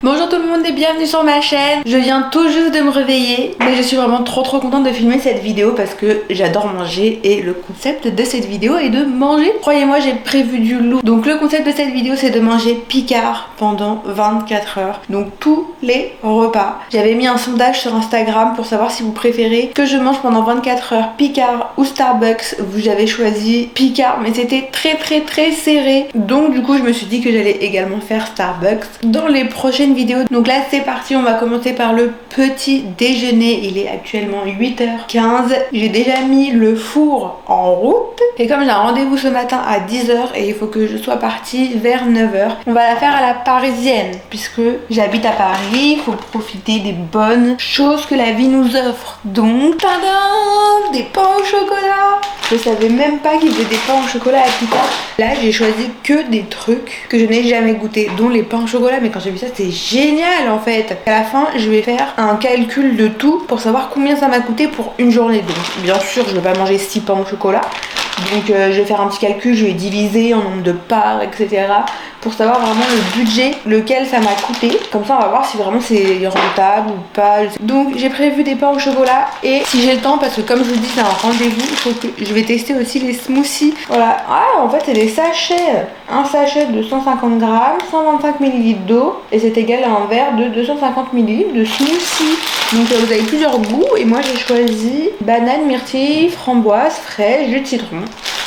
Bonjour tout le monde et bienvenue sur ma chaîne. Je viens tout juste de me réveiller, mais je suis vraiment trop contente de filmer cette vidéo parce que j'adore manger et le concept de cette vidéo est de manger. Croyez-moi, j'ai prévu du lourd. Donc le concept de cette vidéo c'est de manger Picard pendant 24 heures. Donc tous les repas. J'avais mis un sondage sur Instagram pour savoir si vous préférez que je mange pendant 24 heures Picard ou Starbucks. Vous avez choisi Picard, mais c'était très serré. Donc du coup je me suis dit que j'allais également faire Starbucks dans les prochaines vidéo. Donc là c'est parti, on va commencer par le petit déjeuner. Il est actuellement 8h15. J'ai déjà mis le four en route. Et comme j'ai un rendez-vous ce matin à 10h et il faut que je sois partie vers 9h, on va la faire à la parisienne. Puisque j'habite à Paris, il faut profiter des bonnes choses que la vie nous offre. Donc, tadam, des pains au chocolat. Je savais même pas qu'il y avait des pains au chocolat à Picard. Là j'ai choisi que des trucs que je n'ai jamais goûté, dont les pains au chocolat. Mais quand j'ai vu ça, c'était génial en fait. À la fin, je vais faire un calcul de tout pour savoir combien ça m'a coûté pour une journée. Donc bien sûr, je vais pas manger 6 pains au chocolat. Donc je vais faire un petit calcul, je vais diviser en nombre de parts, etc. pour savoir vraiment le budget, lequel ça m'a coûté. Comme ça, on va voir si vraiment c'est rentable ou pas. Donc j'ai prévu des pains au chocolat et si j'ai le temps, parce que comme je vous dis, c'est un rendez-vous, il faut que je vais tester aussi les smoothies. Voilà. Ah, en fait, c'est des sachets. Un sachet de 150 grammes, 125 ml d'eau et c'est égal à un verre de 250 ml de smoothie. Donc vous avez plusieurs goûts et moi j'ai choisi banane, myrtille, framboise, fraise, jus de citron.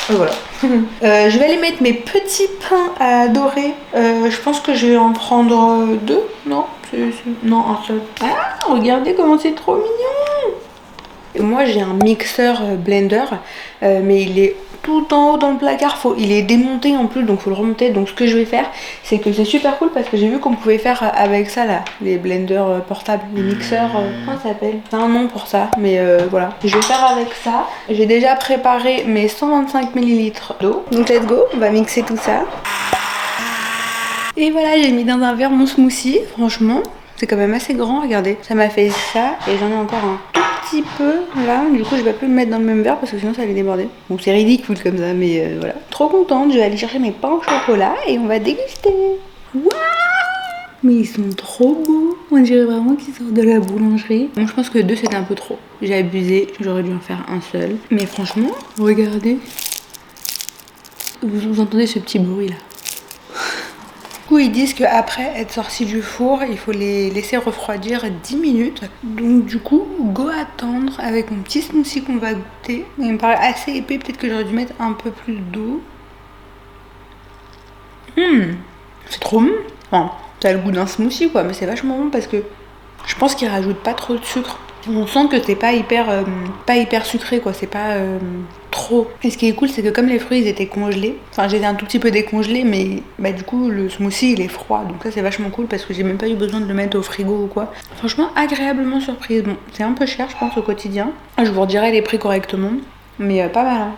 Et voilà. Je vais aller mettre mes petits pains à dorer. Je pense que je vais en prendre deux. Non, non, un seul. Ah, regardez comment c'est trop mignon. Et moi j'ai un mixeur blender, mais il est tout en haut dans le placard, il est démonté en plus, donc faut le remonter. Donc ce que je vais faire, c'est que c'est super cool parce que j'ai vu qu'on pouvait faire avec ça là, les blenders portables, les mixeurs, comment ça s'appelle? C'est un nom pour ça, mais voilà. Je vais faire avec ça. J'ai déjà préparé mes 125 ml d'eau. Donc let's go, on va mixer tout ça. Et voilà, j'ai mis dans un verre mon smoothie, franchement. C'est quand même assez grand, regardez. Ça m'a fait ça et j'en ai encore un tout petit peu là. Du coup, je vais pas le mettre dans le même verre parce que sinon ça allait déborder. Bon, c'est ridicule comme ça, mais voilà. Trop contente, je vais aller chercher mes pains au chocolat et on va déguster. Waouh! Mais ils sont trop beaux. On dirait vraiment qu'ils sortent de la boulangerie. Bon, je pense que deux c'était un peu trop. J'ai abusé, j'aurais dû en faire un seul. Mais franchement, regardez. Vous entendez ce petit bruit là? Ils disent qu'après être sorti du four, il faut les laisser refroidir 10 minutes. Donc du coup, go attendre avec mon petit smoothie qu'on va goûter. Il me paraît assez épais, peut-être que j'aurais dû mettre un peu plus d'eau. C'est trop bon. Enfin, ça a le goût d'un smoothie quoi, mais c'est vachement bon parce que je pense qu'ils rajoutent pas trop de sucre. On sent que c'est pas hyper sucré quoi, c'est pas trop. Et ce qui est cool, c'est que comme les fruits ils étaient congelés, enfin j'ai un tout petit peu décongelé, mais du coup le smoothie il est froid, donc ça c'est vachement cool parce que j'ai même pas eu besoin de le mettre au frigo ou quoi. Franchement agréablement surprise. Bon, c'est un peu cher je pense au quotidien. Je vous redirai les prix correctement, mais pas mal. Hein.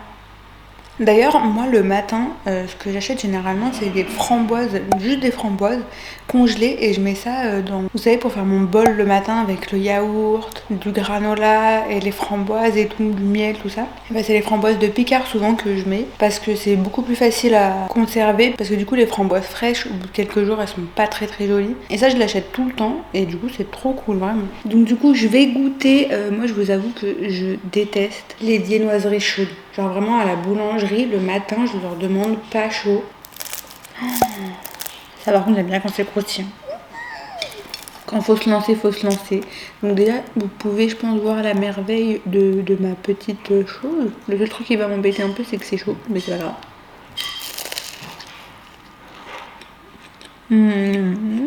D'ailleurs, moi le matin, ce que j'achète généralement, c'est des framboises, juste des framboises congelées et je mets ça dans, vous savez, pour faire mon bol le matin avec le yaourt, du granola et les framboises et tout, du miel, tout ça. Et bah, c'est les framboises de Picard souvent que je mets parce que c'est beaucoup plus facile à conserver parce que du coup les framboises fraîches, au bout de quelques jours, elles sont pas très jolies. Et ça, je l'achète tout le temps et du coup c'est trop cool vraiment. Donc du coup, je vais goûter. Moi, je vous avoue que je déteste les viennoiseries chaudes. Genre vraiment à la boulangerie, le matin, je leur demande pas chaud. Ça par contre, j'aime bien quand c'est croustillant. Quand faut se lancer, faut se lancer. Donc déjà, vous pouvez, je pense, voir la merveille de ma petite chose. Le seul truc qui va m'embêter un peu, c'est que c'est chaud, mais c'est pas grave.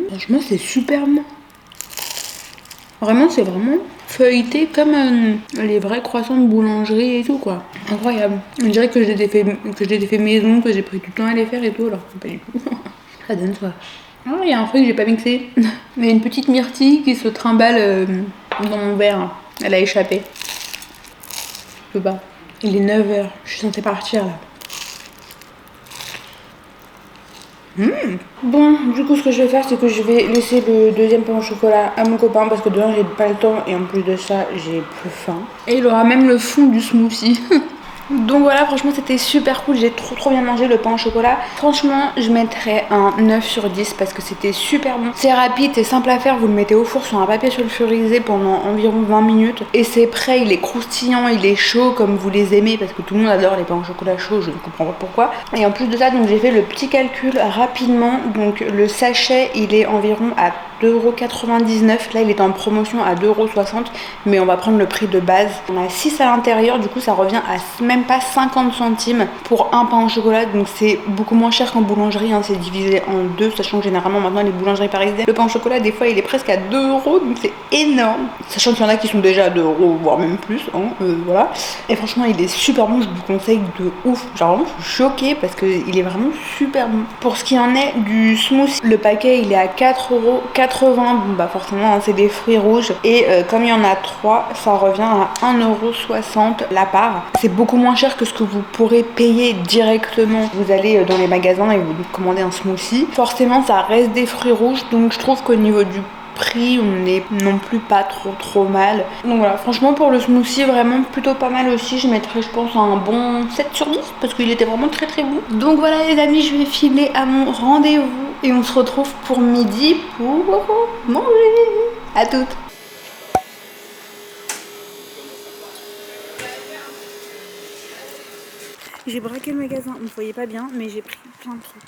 Franchement, c'est super bon. Vraiment, c'est vraiment feuilleté comme les vrais croissants de boulangerie et tout quoi. Incroyable. On dirait que je les ai fait maison, que j'ai pris du temps à les faire et tout, alors pas du tout. Ça donne soif. Ah, il y a un fruit que j'ai pas mixé. Mais une petite myrtille qui se trimballe dans mon verre. Elle a échappé. Je peux pas. Il est 9h. Je suis censée partir là. Bon, du coup ce que je vais faire c'est que je vais laisser le deuxième pain au chocolat à mon copain parce que de un j'ai pas le temps et en plus de ça j'ai peu faim. Et il aura même le fond du smoothie. Donc voilà, franchement c'était super cool, j'ai trop bien mangé le pain au chocolat. Franchement je mettrais un 9 sur 10 parce que c'était super bon. C'est rapide, c'est simple à faire, vous le mettez au four sur un papier sulfurisé pendant environ 20 minutes et c'est prêt, il est croustillant, il est chaud comme vous les aimez parce que tout le monde adore les pains au chocolat chauds, je ne comprends pas pourquoi. Et en plus de ça, donc j'ai fait le petit calcul rapidement, donc le sachet il est environ à 2,99€, là il est en promotion à 2,60€, mais on va prendre le prix de base. On a 6 à l'intérieur, du coup ça revient à même pas 50 centimes pour un pain au chocolat, donc c'est beaucoup moins cher qu'en boulangerie, hein. C'est divisé en deux, sachant que généralement maintenant les boulangeries parisiennes, le pain au chocolat des fois il est presque à 2€, donc c'est énorme, sachant qu'il y en a qui sont déjà à 2€, voire même plus, hein, voilà. Et franchement il est super bon, je vous conseille de ouf, genre vraiment je suis choquée parce qu'il est vraiment super bon. Pour ce qui en est du smoothie, le paquet il est à 4,80€, bon bah forcément hein, c'est des fruits rouges et comme il y en a 3, ça revient à 1,60€ la part. C'est beaucoup moins cher que ce que vous pourrez payer directement. Vous allez dans les magasins et vous commandez un smoothie. Forcément ça reste des fruits rouges, donc je trouve qu'au niveau du prix on n'est non plus pas trop mal. Donc voilà, franchement pour le smoothie vraiment plutôt pas mal aussi. Je mettrais je pense un bon 7 sur 10 parce qu'il était vraiment très bon. Donc voilà les amis, je vais filer à mon rendez-vous et on se retrouve pour midi pour manger. À toutes. J'ai braqué le magasin, vous ne voyez pas bien, mais j'ai pris plein de trucs.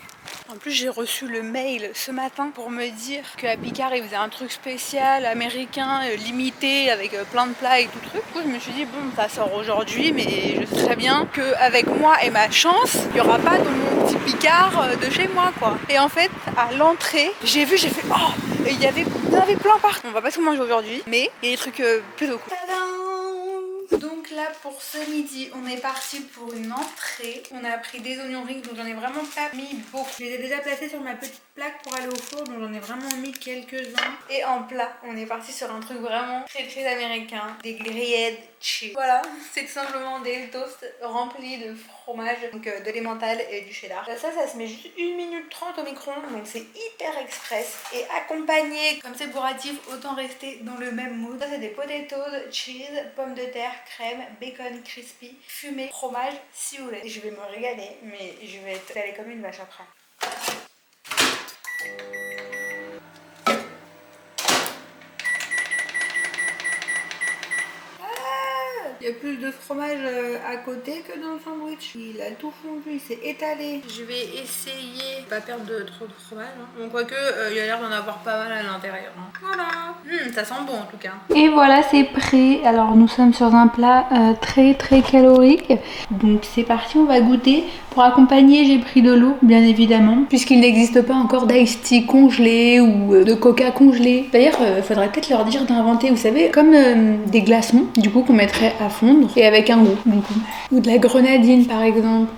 En plus, j'ai reçu le mail ce matin pour me dire qu'à Picard, ils faisaient un truc spécial, américain, limité, avec plein de plats et tout truc. Du coup, je me suis dit, bon, ça sort aujourd'hui, mais je sais très bien qu'avec moi et ma chance, il n'y aura pas dans mon petit Picard de chez moi, quoi. Et en fait, à l'entrée, j'ai fait, oh, il y avait plein partout. On va pas tout manger aujourd'hui, mais il y a des trucs plutôt cool. Tadam! Donc là pour ce midi on est parti pour une entrée. On a pris des oignons rings, donc j'en ai vraiment pas mis beaucoup. Je les ai déjà placés sur ma petite plaque pour aller au four, donc j'en ai vraiment mis quelques-uns. Et en plat on est parti sur un truc vraiment très américain, des grilled cheese. Voilà, c'est tout simplement des toasts remplis de fromage, donc de l'emmental et du cheddar. Ça se met juste 1 minute 30 au micro-ondes, donc c'est hyper express. Et accompagné, comme c'est bourratif, autant rester dans le même mood. Ça c'est des potatoes, cheese, pommes de terre, crème, bacon crispy, fumé, fromage, si vous voulez. Je vais me régaler, mais je vais être allée comme une vache après. Il y a plus de fromage à côté que dans le sandwich. Il a tout fondu, il s'est étalé. Je vais essayer de pas perdre trop de fromage. Hein. Bon, quoique, il a l'air d'en avoir pas mal à l'intérieur. Hein. Voilà. Ça sent bon en tout cas. Et voilà, c'est prêt. Alors, nous sommes sur un plat très calorique. Donc, c'est parti, on va goûter. Pour accompagner, j'ai pris de l'eau, bien évidemment. Puisqu'il n'existe pas encore d'ice tea congelé ou de coca congelé. D'ailleurs, il faudrait peut-être leur dire d'inventer, vous savez, comme des glaçons, du coup, qu'on mettrait à fondre et avec un goût du coup. Ou de la grenadine par exemple.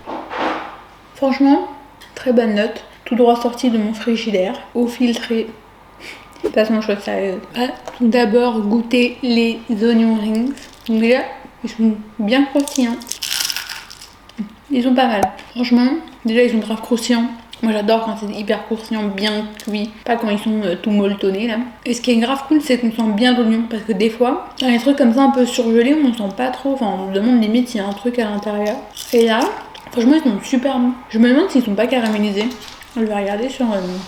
Franchement, très bonne note. Tout droit sorti de mon frigidaire, eau filtrée. Passons aux choses sérieuses. Tout d'abord goûter les oignons rings. Donc déjà, ils sont bien croustillants. Ils sont pas mal. Franchement, déjà ils sont grave croustillants. Moi j'adore quand c'est hyper croustillant, bien cuit, pas quand ils sont tout molletonnés là. Et ce qui est grave cool, c'est qu'on sent bien l'oignon, parce que des fois, dans les trucs comme ça un peu surgelés, on ne sent pas trop, enfin on se demande limite s'il y a un truc à l'intérieur. Et là, franchement ils sont super bons. Je me demande s'ils sont pas caramélisés. Je vais regarder sur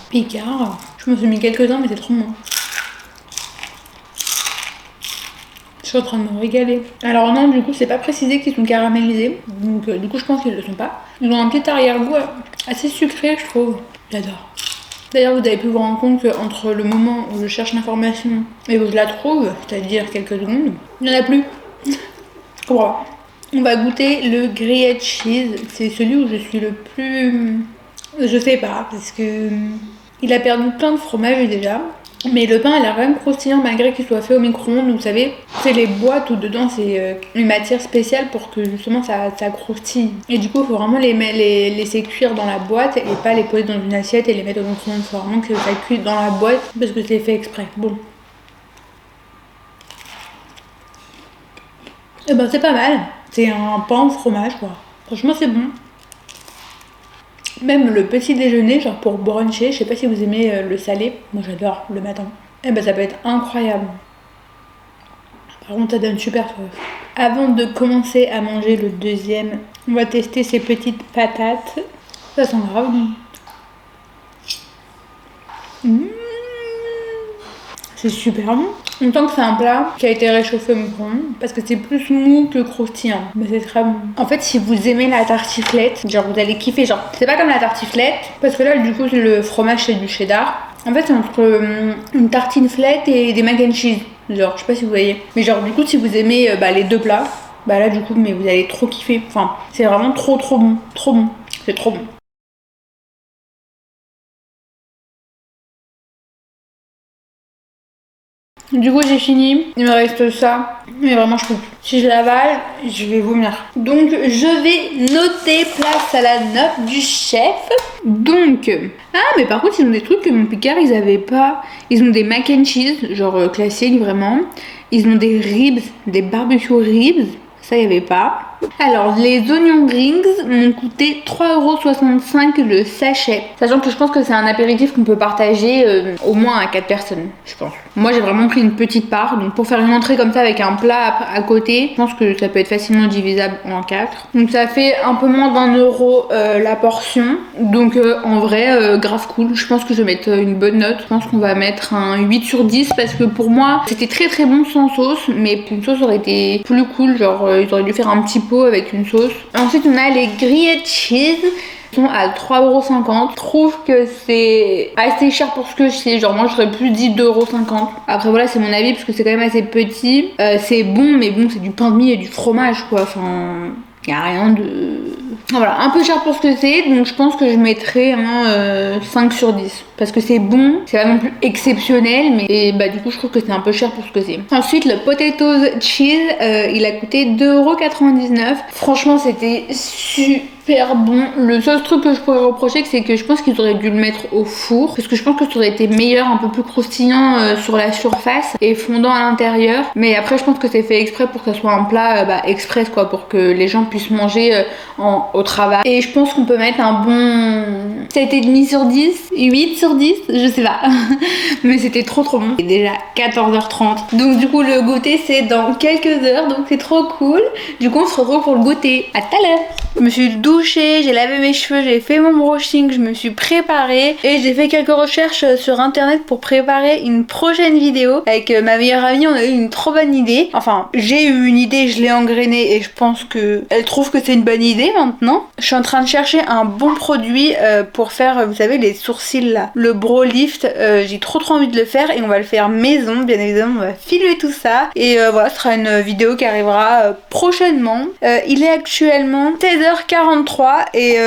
Picard. Je me suis mis quelques-uns mais c'est trop bon. Je suis en train de me régaler. Alors non, du coup c'est pas précisé qu'ils sont caramélisés, donc du coup je pense qu'ils le sont pas. Ils ont un petit arrière-goût assez sucré je trouve. J'adore. D'ailleurs vous avez pu vous rendre compte qu'entre le moment où je cherche l'information et où je la trouve, c'est-à-dire quelques secondes, il n'y en a plus. Je comprends pas. On va goûter le grilled cheese. C'est celui où je suis le plus... Je sais pas, parce que il a perdu plein de fromage déjà. Mais le pain, il a quand même croustillant malgré qu'il soit fait au micro-ondes. Vous savez, c'est les boîtes où dedans c'est une matière spéciale pour que justement ça croustille. Et du coup, il faut vraiment les laisser cuire dans la boîte et pas les poser dans une assiette et les mettre au micro-ondes. Il faut vraiment que ça cuise dans la boîte parce que c'est fait exprès. Bon. Et ben c'est pas mal. C'est un pain au fromage quoi. Franchement c'est bon. Même le petit déjeuner, genre pour bruncher, je sais pas si vous aimez le salé, moi j'adore le matin. Et ben ça peut être incroyable. Par contre ça donne super soif. Avant de commencer à manger le deuxième, on va tester ces petites patates. Ça sent grave bon. C'est super bon. On sent que c'est un plat qui a été réchauffé au micro-ondes parce que c'est plus mou que croustillant. Mais c'est très bon. En fait, si vous aimez la tartiflette, genre vous allez kiffer. Genre, c'est pas comme la tartiflette parce que là, du coup, le fromage c'est du cheddar. En fait, c'est entre une tartineflette et des mac and cheese. Genre, je sais pas si vous voyez. Mais genre, du coup, si vous aimez les deux plats, bah là, du coup, mais vous allez trop kiffer. Enfin, c'est vraiment trop bon. Trop bon. C'est trop bon. Du coup j'ai fini, il me reste ça, mais vraiment je peux plus. Si je l'avale, je vais vomir. Donc je vais noter place à la note du chef. Donc, ah mais par contre ils ont des trucs que mon Picard ils avaient pas. Ils ont des mac and cheese, genre classiques vraiment. Ils ont des ribs, des barbecue ribs, ça il y avait pas. Alors les oignons rings m'ont coûté 3,65€ le sachet. Sachant que je pense que c'est un apéritif qu'on peut partager au moins à 4 personnes, je pense. Moi j'ai vraiment pris une petite part, donc pour faire une entrée comme ça avec un plat à côté, je pense que ça peut être facilement divisable en 4. Donc ça fait un peu moins d'1€ la portion. Donc en vrai, grave cool. Je pense que je vais mettre une bonne note. Je pense qu'on va mettre un 8/10 parce que pour moi c'était très bon sans sauce, mais une sauce aurait été plus cool. Genre ils auraient dû faire un petit pot avec une sauce. Ensuite on a les grilled cheese sont à 3,50€. Je trouve que c'est assez cher pour ce que c'est. Genre moi j'aurais plus dit 2,50€. Après voilà c'est mon avis parce que c'est quand même assez petit. C'est bon mais bon c'est du pain de mie et du fromage quoi. Enfin y a rien de... Voilà, un peu cher pour ce que c'est, donc je pense que je mettrai un 5/10. Parce que c'est bon, c'est pas non plus exceptionnel, mais et bah du coup je trouve que c'est un peu cher pour ce que c'est. Ensuite le potatoes cheese, il a coûté 2,99€. Franchement c'était super bon. Le seul truc que je pourrais reprocher c'est que je pense qu'ils auraient dû le mettre au four. Parce que je pense que ça aurait été meilleur, un peu plus croustillant sur la surface et fondant à l'intérieur. Mais après je pense que c'est fait exprès pour que ça soit un plat express quoi, pour que les gens puissent manger au travail. Et je pense qu'on peut mettre un bon 7,5/10, 8/10, je sais pas. Mais c'était trop bon. C'est déjà 14h30. Donc du coup le goûter c'est dans quelques heures, donc c'est trop cool. Du coup on se retrouve pour le goûter. À tout à l'heure. Je me suis douchée, j'ai lavé mes cheveux, j'ai fait mon brushing, je me suis préparée et j'ai fait quelques recherches sur internet pour préparer une prochaine vidéo. Avec ma meilleure amie, on a eu une trop bonne idée. Enfin, j'ai eu une idée, je l'ai engrainée et je pense que elle trouve que c'est une bonne idée maintenant. Je suis en train de chercher un bon produit pour faire, vous savez, les sourcils là. Le brow lift, j'ai trop envie de le faire et on va le faire maison, bien évidemment, on va filmer tout ça. Et voilà, ce sera une vidéo qui arrivera prochainement. Il est actuellement 16h43 et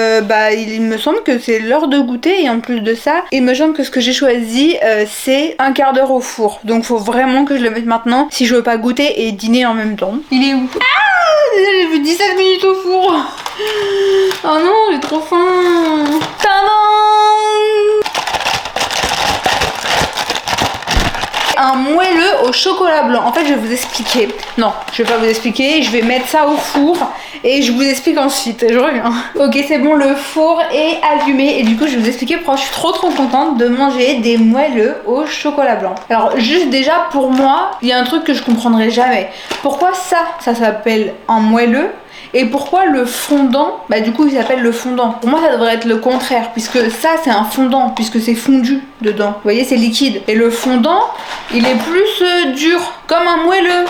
il me semble que c'est l'heure de goûter et en plus de ça, il me semble que ce que j'ai choisi c'est un quart d'heure au four. Donc faut vraiment que je le mette maintenant si je veux pas goûter et dîner en même temps. Il est où? Ah, j'ai vu 17 minutes au four. Oh non, j'ai trop faim. Tadam! Un moelleux au chocolat blanc. En fait, je vais vous expliquer. Non, je vais pas vous expliquer. Je vais mettre ça au four et je vous explique ensuite. Je reviens. Ok, c'est bon, le four est allumé et du coup, je vais vous expliquer pourquoi je suis trop contente de manger des moelleux au chocolat blanc. Alors, juste déjà pour moi, il y a un truc que je comprendrai jamais. Pourquoi ça s'appelle un moelleux? Et pourquoi le fondant, du coup il s'appelle le fondant. Pour moi ça devrait être le contraire, puisque ça c'est un fondant, puisque c'est fondu dedans. Vous voyez, c'est liquide. Et le fondant, il est plus dur, comme un moelleux.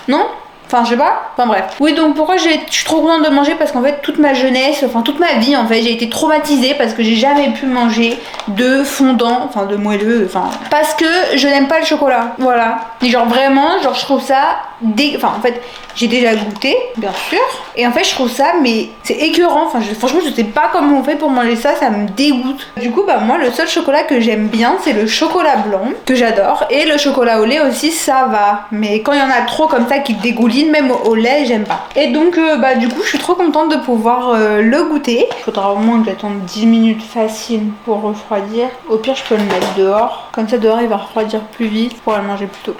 Non? Enfin je sais pas, enfin bref. Oui, donc pourquoi je suis trop contente de manger, parce qu'en fait toute ma jeunesse, enfin toute ma vie en fait, j'ai été traumatisée parce que j'ai jamais pu manger de fondant, enfin de moelleux, enfin parce que je n'aime pas le chocolat, voilà. Et genre vraiment, genre je trouve ça en fait j'ai déjà goûté bien sûr et en fait je trouve ça mais c'est écœurant, enfin franchement je sais pas comment on fait pour manger ça, ça me dégoûte. Du coup moi le seul chocolat que j'aime bien c'est le chocolat blanc que j'adore, et le chocolat au lait aussi ça va, mais quand il y en a trop comme ça qui dégouline même au lait j'aime pas. Et donc du coup je suis trop contente de pouvoir le goûter. Il faudra au moins que j'attende 10 minutes facile pour refroidir. Au pire je peux le mettre dehors, comme ça dehors il va refroidir plus vite, je pourrai le manger plus tôt.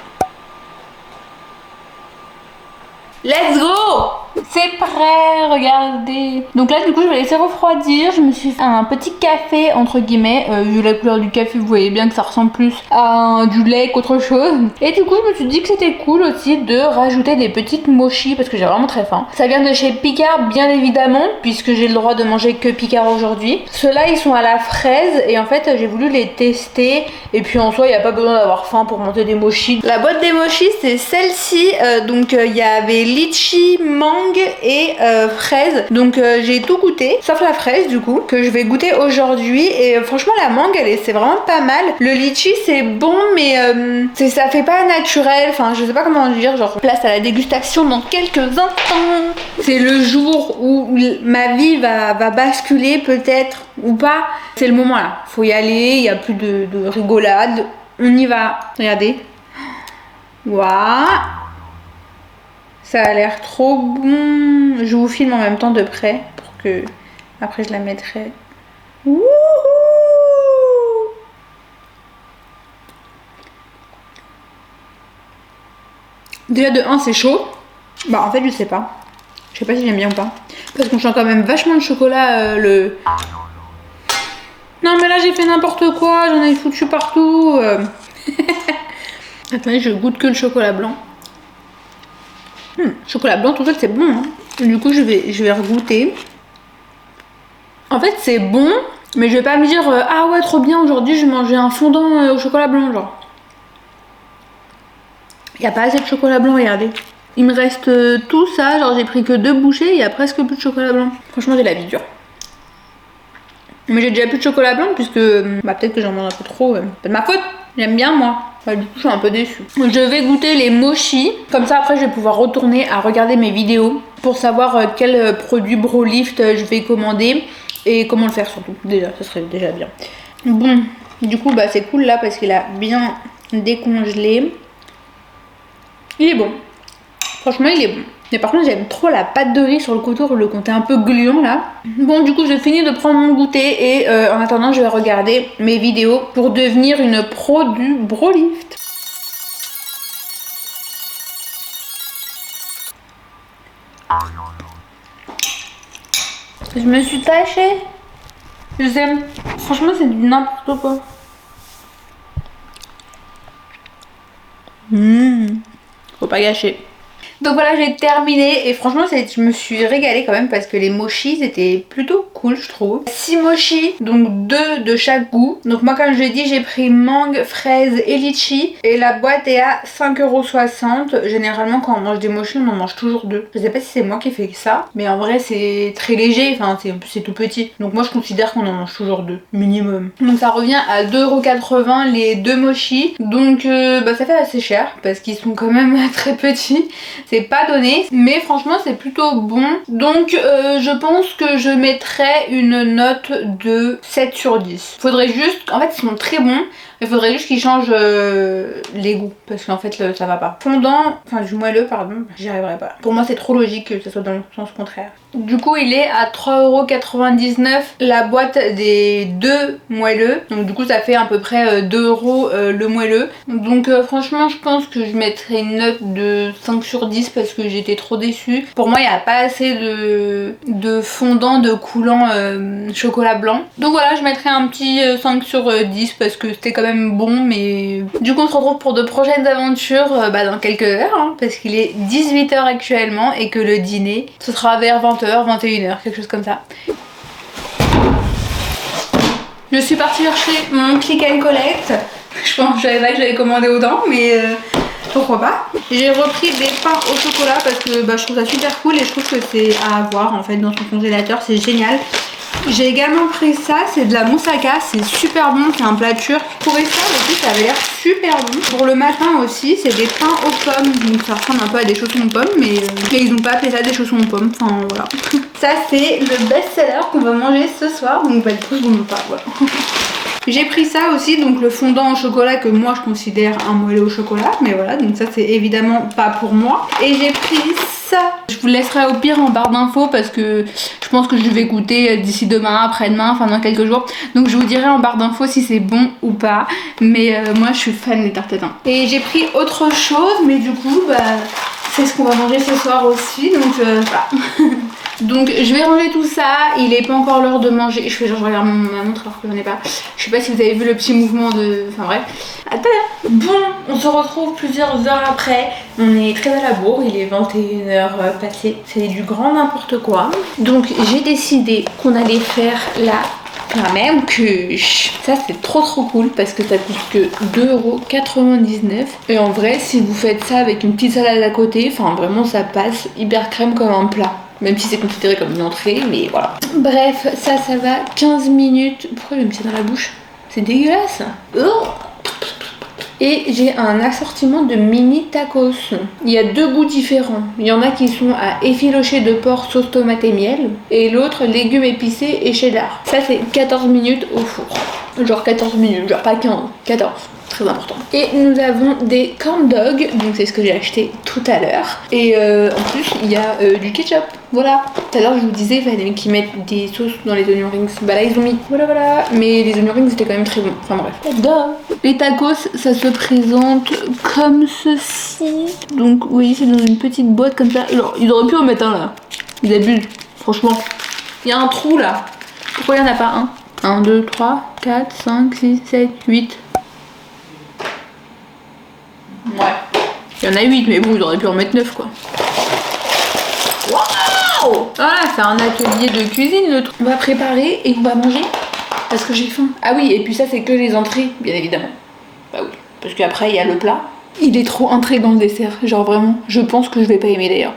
Let's go! C'est prêt, regardez. Donc là du coup je vais laisser refroidir. Je me suis fait un petit café entre guillemets. Vu la couleur du café vous voyez bien que ça ressemble plus à du lait qu'autre chose. Et du coup je me suis dit que c'était cool aussi de rajouter des petites mochis parce que j'ai vraiment très faim. Ça vient de chez Picard bien évidemment puisque j'ai le droit de manger que Picard aujourd'hui. Ceux-là ils sont à la fraise et en fait j'ai voulu les tester. Et puis en soi il n'y a pas besoin d'avoir faim pour monter des mochis. La boîte des mochis c'est celle-ci. Donc il y avait litchi, mangue et fraise. Donc j'ai tout goûté sauf la fraise du coup que je vais goûter aujourd'hui. Et franchement la mangue c'est vraiment pas mal. Le litchi c'est bon mais ça fait pas naturel. Enfin je sais pas comment dire. Genre place à la dégustation dans quelques instants. C'est le jour où ma vie va basculer peut-être ou pas. C'est le moment là. Faut y aller. Il y a plus de rigolade. On y va. Regardez. Waouh. Ça a l'air trop bon. Je vous filme en même temps de près pour que après je la mettrai. Wouhou. Déjà de 1 c'est chaud. Bah en fait je sais pas. Je sais pas si j'aime bien ou pas. Parce qu'on sent quand même vachement de chocolat le... Non mais là j'ai fait n'importe quoi. J'en ai foutu partout. Attendez je goûte que le chocolat blanc. Chocolat blanc tout seul c'est bon hein. Du coup je vais regoûter. En fait c'est bon. Mais je vais pas me dire ah ouais trop bien aujourd'hui je vais manger un fondant au chocolat blanc genre. Il n'y a pas assez de chocolat blanc, regardez. Il me reste tout ça, genre j'ai pris que 2 bouchées, il y a presque plus de chocolat blanc. Franchement j'ai la vie dure. Mais j'ai déjà plus de chocolat blanc puisque bah peut-être que j'en mange un peu trop. C'est de ma faute, j'aime bien moi. Bah, du coup je suis un peu déçue. Je vais goûter les mochis, comme ça après je vais pouvoir retourner à regarder mes vidéos pour savoir quel produit Brolift je vais commander et comment le faire surtout. Déjà, ça serait déjà bien. Bon, du coup bah c'est cool là parce qu'il a bien décongelé. Il est bon. Franchement, il est bon. Mais par contre, j'aime trop la pâte de riz sur le couteau, le côté un peu gluant là. Bon, du coup, j'ai fini de prendre mon goûter et en attendant, je vais regarder mes vidéos pour devenir une pro du Brolift. Je me suis tachée. Je sais. Franchement, c'est du n'importe quoi. Faut pas gâcher. Donc voilà j'ai terminé et franchement je me suis régalée quand même parce que les mochis étaient plutôt cool je trouve. 6 mochis, donc 2 de chaque goût. Donc moi comme je l'ai dit j'ai pris mangue, fraise et litchi et la boîte est à 5,60 €. Généralement quand on mange des mochis on en mange toujours 2. Je sais pas si c'est moi qui fais ça mais en vrai c'est très léger, enfin c'est tout petit. Donc moi je considère qu'on en mange toujours 2 minimum. Donc ça revient à 2,80 € les 2 mochis. Donc bah ça fait assez cher parce qu'ils sont quand même très petits. C'est pas donné mais franchement c'est plutôt bon. Donc je pense que je mettrais une note de 7 sur 10. Faudrait juste, en fait ils sont très bons. Il faudrait juste qu'ils changent les goûts parce qu'en fait ça va pas. Fondant, enfin du moelleux pardon, j'y arriverai pas. Pour moi c'est trop logique que ça soit dans le sens contraire. Du coup il est à 3,99 € la boîte des 2 moelleux. Donc du coup ça fait à peu près 2 € le moelleux. Donc franchement je pense que je mettrais une note de 5 sur 10 parce que j'étais trop déçue. Pour moi il n'y a pas assez de fondant, de coulant chocolat blanc. Donc voilà je mettrais un petit 5 sur 10 parce que c'était quand même bon. Mais du coup on se retrouve pour de prochaines aventures dans quelques heures hein, parce qu'il est 18 h actuellement et que le dîner ce sera vers 20 h, 21 h, quelque chose comme ça. Je suis partie chercher mon click and collect. Je pense que je savais pas que j'avais commandé autant mais pourquoi pas. J'ai repris des pains au chocolat parce que je trouve ça super cool et je trouve que c'est à avoir en fait dans son congélateur, c'est génial. J'ai également pris ça, c'est de la moussaka, c'est super bon, c'est un plat turc. Pour ça aussi ça avait l'air super bon. Pour le matin aussi, c'est des pains aux pommes, donc ça ressemble un peu à des chaussons aux pommes, mais ils n'ont pas appelé ça des chaussons aux pommes, enfin voilà. Ça c'est le best-seller qu'on va manger ce soir, donc du coup je vous montre pas, voilà. J'ai pris ça aussi, donc le fondant au chocolat que moi je considère un moelleux au chocolat, mais voilà, donc ça c'est évidemment pas pour moi. Et j'ai pris ça. Je vous laisserai au pire en barre d'infos parce que je pense que je vais goûter d'ici demain, après-demain, enfin dans quelques jours. Donc je vous dirai en barre d'infos si c'est bon ou pas, mais moi je suis fan des tartes tatin. Et j'ai pris autre chose, mais du coup c'est ce qu'on va manger ce soir aussi, donc voilà. Donc je vais ranger tout ça, il est pas encore l'heure de manger. Je fais genre je regarde ma montre alors que j'en ai pas. Je sais pas si vous avez vu le petit mouvement de... Enfin bref. À tout à l'heure. Bon, on se retrouve plusieurs heures après. On est très à la bourre, il est 21h passé. C'est du grand n'importe quoi. Donc j'ai décidé qu'on allait faire la même queuche. Ça c'est trop cool parce que ça coûte que 2,99 €. Et en vrai si vous faites ça avec une petite salade à côté, enfin vraiment ça passe hyper crème comme un plat. Même si c'est considéré comme une entrée, mais voilà. Bref, ça va 15 minutes. Pourquoi j'ai mis ça dans la bouche? C'est dégueulasse. Et j'ai un assortiment de mini tacos. Il y a 2 goûts différents. Il y en a qui sont à effiloché de porc, sauce tomate et miel. Et l'autre, légumes épicés et cheddar. Ça, c'est 14 minutes au four. Genre 14 minutes, genre pas 15, 14. Très important. Et nous avons des corn dogs, donc c'est ce que j'ai acheté tout à l'heure. Et en plus, il y a du ketchup. Voilà. Tout à l'heure, je vous disais, il fallait qu'ils mettent des sauces dans les onion rings. Bah là, ils ont mis. Voilà. Mais les onion rings, c'était quand même très bon. Enfin bref. Les tacos, ça se présente comme ceci. Donc, vous voyez, c'est dans une petite boîte comme ça. Alors, ils auraient pu en mettre un là. Ils abusent. Franchement. Il y a un trou là. Pourquoi il n'y en a pas un? 1, 2, 3, 4, 5, 6, 7, 8. Ouais. Il y en a 8, mais bon, ils auraient pu en mettre 9 quoi. Waouh! Voilà, c'est un atelier de cuisine le truc. On va préparer et on va manger parce que j'ai faim. Ah oui, et puis ça, c'est que les entrées, bien évidemment. Bah oui, parce qu'après, il y a le plat. Il est trop intriguant le dessert. Genre vraiment, je pense que je vais pas aimer d'ailleurs.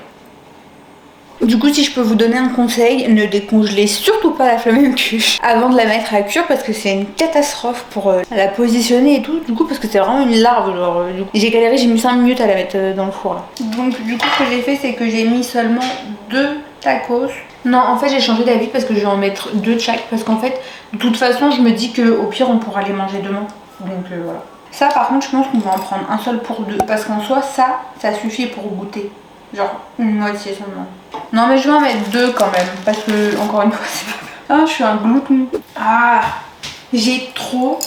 Du coup, si je peux vous donner un conseil, ne décongelez surtout pas la flamme queuche avant de la mettre à cuire parce que c'est une catastrophe pour la positionner et tout. Du coup, parce que c'est vraiment une larve. Genre, j'ai galéré, j'ai mis 5 minutes à la mettre dans le four là. Donc, du coup, ce que j'ai fait, c'est que j'ai mis seulement 2 tacos. Non, en fait, j'ai changé d'avis parce que je vais en mettre 2 de chaque. Parce qu'en fait, de toute façon, je me dis qu'au pire, on pourra les manger demain. Donc, voilà. Ça, par contre, je pense qu'on va en prendre un seul pour 2. Parce qu'en soi, ça suffit pour goûter. Genre une moitié seulement. Non mais je vais en mettre 2 quand même. Parce que encore une fois c'est pas... Ah je suis un glouton. Ah j'ai trop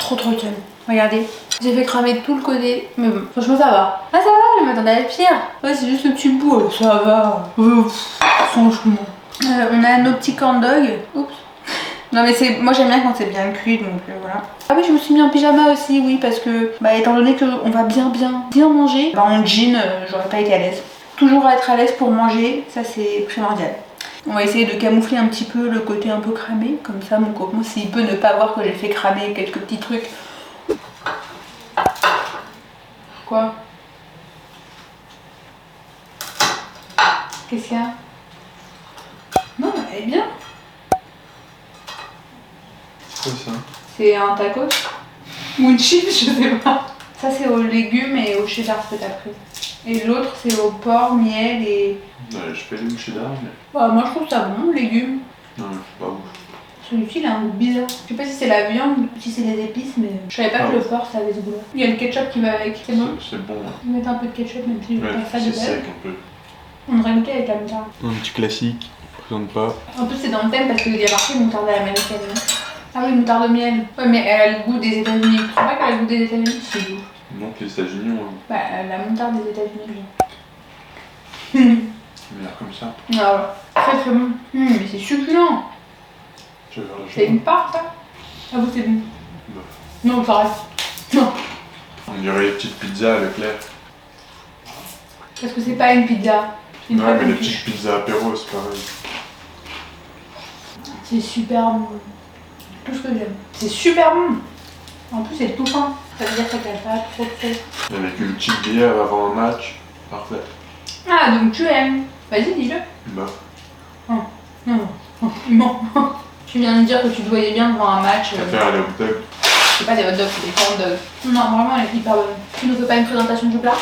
calme. Regardez. J'ai fait cramer tout le côté. Mais bon franchement ça va. Ah ça va, je m'attendais à pire. Ouais c'est juste le petit bout. Ça va. Franchement. On a nos petits corn dogs. Oups. Non mais c'est, moi j'aime bien quand c'est bien cuit donc voilà. Ah oui je me suis mis en pyjama aussi oui parce que bah étant donné qu'on va bien manger, bah en jean j'aurais pas été à l'aise. Toujours être à l'aise pour manger, ça c'est primordial. On va essayer de camoufler un petit peu le côté un peu cramé, comme ça mon copain s'il peut ne pas voir que j'ai fait cramer quelques petits trucs. Quoi? Qu'est-ce qu'il y a? Non elle est bien. C'est quoi ça? C'est un tacos ou une chip, je sais pas. Ça c'est aux légumes et au cheddar peut-être après. Et l'autre c'est au porc, miel et... Ouais, je fais le cheddar mais... Bah, moi je trouve ça bon, légumes. Non mais c'est pas ouf. Celui-ci il a un goût bizarre. Je sais pas si c'est la viande ou si c'est les épices mais... Je savais pas que le porc ça avait ce goût là. Il y a le ketchup qui va avec, c'est bon? C'est bon ouais. Je vais mettre un peu de ketchup même si je veux pas ça de c'est base. sec un peu. On aurait goûté avec la moutarde. Un petit classique, présente pas. En plus c'est dans le thème parce qu'il y a marqué moutarde à l'américaine. Ah oui, moutarde miel. Ouais mais elle a le goût des États-Unis. Tu trouves pas qu'elle a le goût des États-Unis? C'est ouf. Donc les États-Unis ont... Bah la moutarde des États-Unis. Il a l'air comme ça. Ah ouais. Très bon. Mais c'est succulent. Tu veux voir le C'est jaune? une part ça? Ah vous c'est bon. Bah. Non ça reste. Non. On dirait les petites pizzas à Leclerc. Parce que c'est pas une pizza. C'est une Ouais mais vraie les quiche. petites pizzas apéro c'est pareil. C'est super bon. Tout ce que j'aime. C'est super bon. En plus c'est tout fin. Ça veut dire que ça cale pas trop trop. Avec une petite bière avant un match, parfait. Ah donc tu aimes. Vas-y dis-le. Bah. Non. Tu viens de dire que tu te voyais bien devant un match. Faire les hot dogs. C'est pas des hot dogs, c'est des corn dogs. Non, vraiment, elle est hyper bonne. Tu nous fais pas une présentation du plat?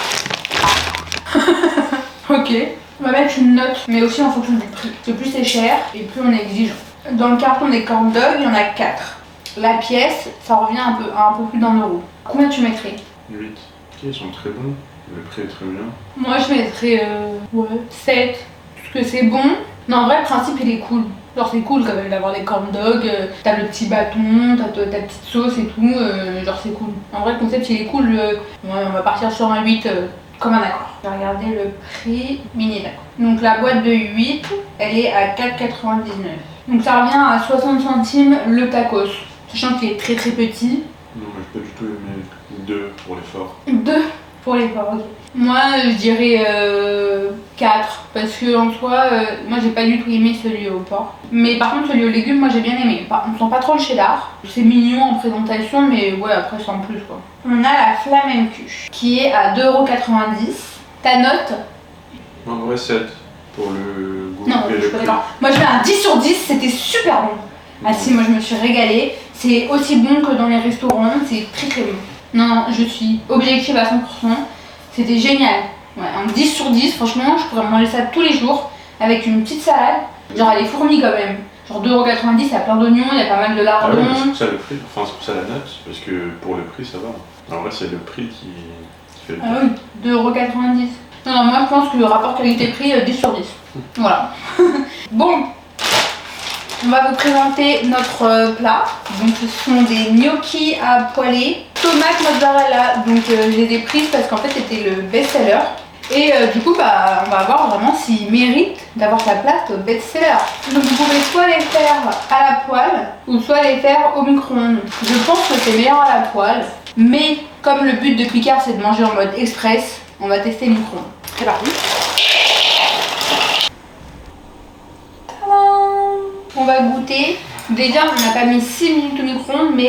Ok. On va mettre une note, mais aussi en fonction du prix. Le plus c'est cher, et plus on est exigeant. Dans le carton des corn dogs, il y en a 4. La pièce, ça revient à un peu plus d'1 €. Combien tu mettrais? 8. Ok, ils sont très bons. Le prix est très bien. Moi, je mettrais 7. Parce que c'est bon. Non, en vrai, le principe, il est cool. Genre, c'est cool quand même d'avoir des corn dogs. T'as le petit bâton, t'as ta petite sauce et tout. Genre, c'est cool. En vrai, le concept, il est cool. Ouais, on va partir sur un 8. Comme un accord. Je vais regarder le prix mini d'accord. Donc la boîte de 8, elle est à 4,99. Donc ça revient à 60 centimes le tacos. Sachant qu'il est très très petit. Non, moi j'ai pas du tout aimé 2 pour l'effort. 2 pour l'effort, ok. Moi je dirais 4 parce que en soi, moi j'ai pas du tout aimé celui au porc. Mais par contre celui aux légumes, moi j'ai bien aimé. On sent pas trop le cheddar. C'est mignon en présentation, mais ouais après sans plus quoi. On a la flamencuche qui est à 2,90 €. Ta note? En vrai 7 pour le goût Non, et je le suis pas prix. d'accord. Moi je mets un 10 sur 10, c'était super bon. Ah si, moi je me suis régalée. C'est aussi bon que dans les restaurants, c'est très très bon. Non, je suis objective à 100%. C'était génial. Ouais, un 10 sur 10, franchement, je pourrais manger ça tous les jours avec une petite salade. Genre elle est fournie quand même. Genre 2,90 €, il y a plein d'oignons, il y a pas mal de Ah lardons. ouais, mais c'est pour ça le prix, enfin c'est pour ça la note, parce que pour le prix ça va. En vrai c'est le prix qui fait le Ah oui, 2,90 €. Non, moi je pense que le rapport qualité-prix, 10 sur 10. Voilà. Bon, on va vous présenter notre plat. Donc ce sont des gnocchis à poêler, tomate mozzarella. Donc je les ai prises parce qu'en fait c'était le best-seller. Et du coup bah, on va voir vraiment s'ils méritent d'avoir sa place au best-seller. Donc vous pouvez soit les faire à la poêle ou soit les faire au micro-ondes. Je pense que c'est meilleur à la poêle. Mais comme le but de Picard c'est de manger en mode express, on va tester le micro-ondes. C'est parti. Tadam! On va goûter. Déjà, on n'a pas mis 6 minutes au micro-ondes, mais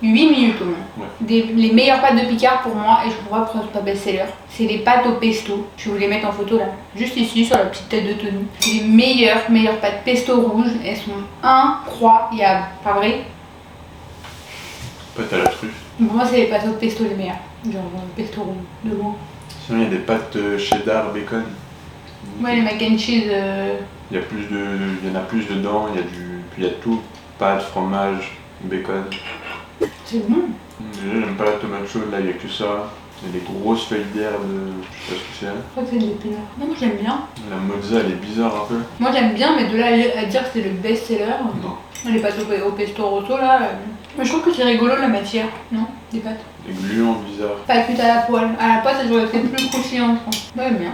8 minutes au moins. Ouais. Les meilleures pâtes de Picard pour moi, et je comprends pas pourquoi c'est pas best-seller, c'est les pâtes au pesto. Je vais vous les mettre en photo là, juste ici sur la petite tête de Tony. C'est les meilleures pâtes pesto rouges. Elles sont incroyables. Pas vrai? pâte à la truffe. Pour moi, c'est les pâtes au pesto les meilleures. Genre pesto rouge, de loin. Sinon il y a des pâtes cheddar, bacon. Ouais, les mac and cheese. Il y en a plus dedans, puis il y a tout, pâtes, fromage, bacon. C'est bon. Déjà j'aime pas la tomate chaude, là il y a que ça. Il y a des grosses feuilles d'herbe, je sais pas ce que c'est. Je crois que c'est de l'épinard. Non, moi j'aime bien. La mozza elle est bizarre un peu. Moi j'aime bien, mais de là à dire que c'est le best-seller. Non. Les pâtes au pesto rosso là. Mais je trouve que c'est rigolo la matière, non? Des pâtes. Des gluants bizarres. Pas cuites à la poêle. À la poêle, ça doit être plus croustillant, je pense. Moi j'aime bien.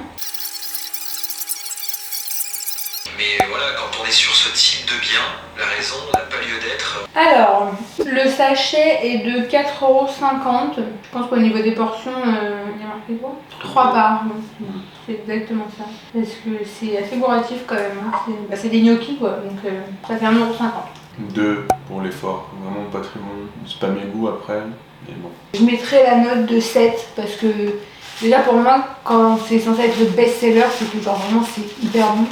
Mais voilà, quand on est sur ce type de bien, la raison n'a pas lieu d'être. Alors, le sachet est de 4,50 €. Je pense qu'au niveau des portions, il y a marqué quoi? 3 parts. C'est exactement ça. Parce que c'est assez bourratif quand même. Hein. C'est des gnocchis quoi, donc ça fait 1,50 €. 2 pour l'effort, vraiment pas très bon. C'est pas mes goûts après, mais bon. Je mettrais la note de 7 parce que déjà pour moi, quand c'est censé être le best-seller, c'est que genre vraiment c'est hyper bon.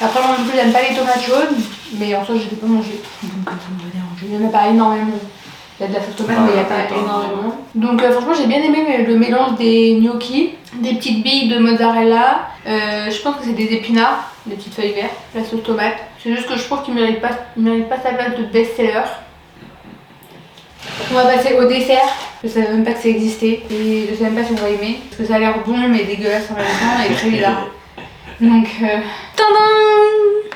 Après moi non plus j'aime pas les tomates jaunes, mais en soi je les ai pas mangées. Donc ça me dérange. Il y en a pas énormément. Il y a de la sauce tomate mais il n'y a pas énormément. Donc franchement j'ai bien aimé le mélange des gnocchis, des petites billes de mozzarella. Je pense que c'est des épinards, des petites feuilles vertes, la sauce tomate. C'est juste que je trouve qu'il ne mérite pas sa place de best-seller. On va passer au dessert. Je savais même pas que ça existait et je sais même pas si on va aimer parce que ça a l'air bon mais dégueulasse en même temps et très bizarre. Donc, tadam!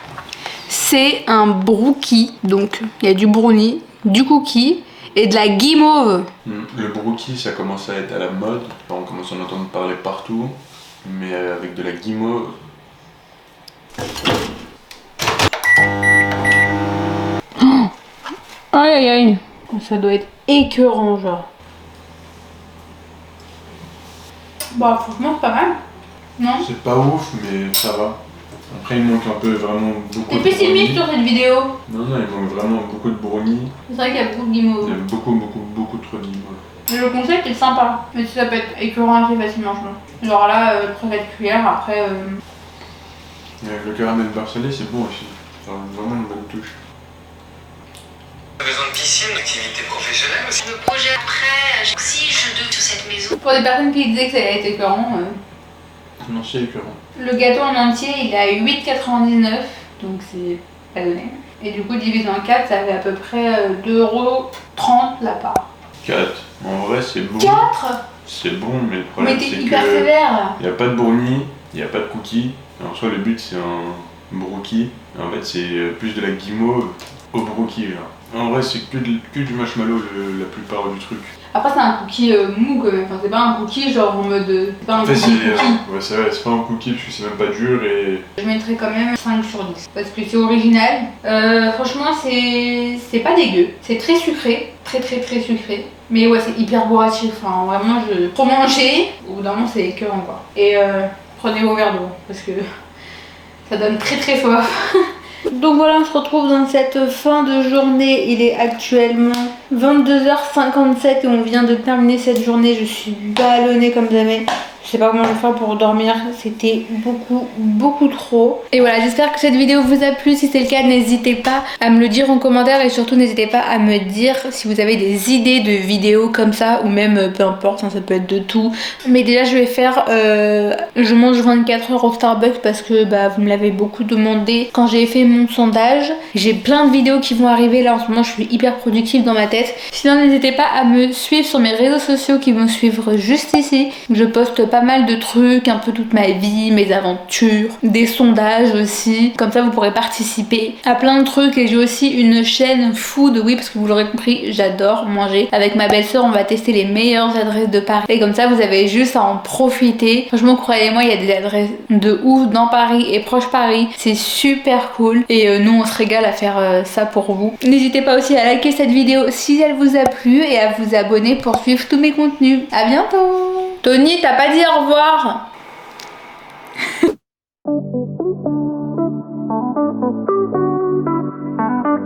C'est un brookie, donc il y a du brownie, du cookie et de la guimauve. Le brookie ça commence à être à la mode, on commence à en entendre parler partout, mais avec de la guimauve. Oh aïe aïe aïe! Ça doit être écœurant genre. Bah franchement c'est pas mal, non? C'est pas ouf, mais ça va. Après, il manque un peu vraiment beaucoup T'es de pessimiste brownie. sur cette vidéo. Non, il manque vraiment beaucoup de brownie. C'est vrai qu'il y a beaucoup de Il y guimauve. a beaucoup trop de guimauve. Mais le concept est sympa, mais ça peut être écœurant assez facilement je pense. Genre là, 3-4 cuillères, après... Et avec le caramel beurre salé, c'est bon aussi. Ça a vraiment une bonne touche. Besoin de piscine, d'activité professionnelle aussi. Je me projette après, si je devais sur cette maison. Pour des personnes qui disaient que ça allait être écœurant, Non, c'est écœurant. le gâteau en entier il est à 8,99 €, donc c'est pas donné. Et du coup divisé en 4, ça fait à peu près 2,30 € la part. 4. En vrai, c'est bon. 4? C'est bon, mais le Mais problème, t'es c'est hyper que sévère là. il n'y a pas de brownie, il n'y a pas de cookie. Et en soi, le but, c'est un brookie. Et en fait, c'est plus de la guimauve au brookie, genre. En vrai, c'est que du marshmallow la plupart du truc. Après, c'est un cookie mou quand même. Enfin, c'est pas un cookie genre en mode. C'est pas un En fait, cookie ouais, c'est vrai, c'est pas un cookie parce que c'est même pas dur et. Je mettrais quand même 5 sur 10 parce que c'est original. Franchement, c'est pas dégueu. C'est très sucré. Très sucré. Mais ouais, c'est hyper bourratif. Enfin, vraiment, pour manger, au bout d'un moment, c'est écœurant quoi. Et prenez vos verres d'eau parce que ça donne très soif. Donc voilà, on se retrouve dans cette fin de journée. Il est actuellement 22h57 et on vient de terminer cette journée. Je suis ballonnée comme jamais. Je sais pas comment je vais faire pour dormir, c'était beaucoup trop. Et voilà, j'espère que cette vidéo vous a plu. Si c'est le cas, n'hésitez pas à me le dire en commentaire et surtout n'hésitez pas à me dire si vous avez des idées de vidéos comme ça ou même peu importe, hein, ça peut être de tout. Mais déjà je vais faire je mange 24 heures au Starbucks parce que vous me l'avez beaucoup demandé quand j'ai fait mon sondage. J'ai plein de vidéos qui vont arriver là en ce moment, je suis hyper productive dans ma tête. Sinon n'hésitez pas à me suivre sur mes réseaux sociaux qui vont suivre juste ici. Je poste pas mal de trucs, un peu toute ma vie, mes aventures, des sondages aussi. Comme ça vous pourrez participer à plein de trucs. Et j'ai aussi une chaîne food, oui parce que vous l'aurez compris, j'adore manger. Avec ma belle-sœur on va tester les meilleures adresses de Paris. Et comme ça vous avez juste à en profiter. Franchement croyez-moi il y a des adresses de ouf dans Paris et proche Paris. C'est super cool. Et nous on se régale à faire ça pour vous. N'hésitez pas aussi à liker cette vidéo si elle vous a plu et à vous abonner pour suivre tous mes contenus. À bientôt. Tony, t'as pas dit au revoir.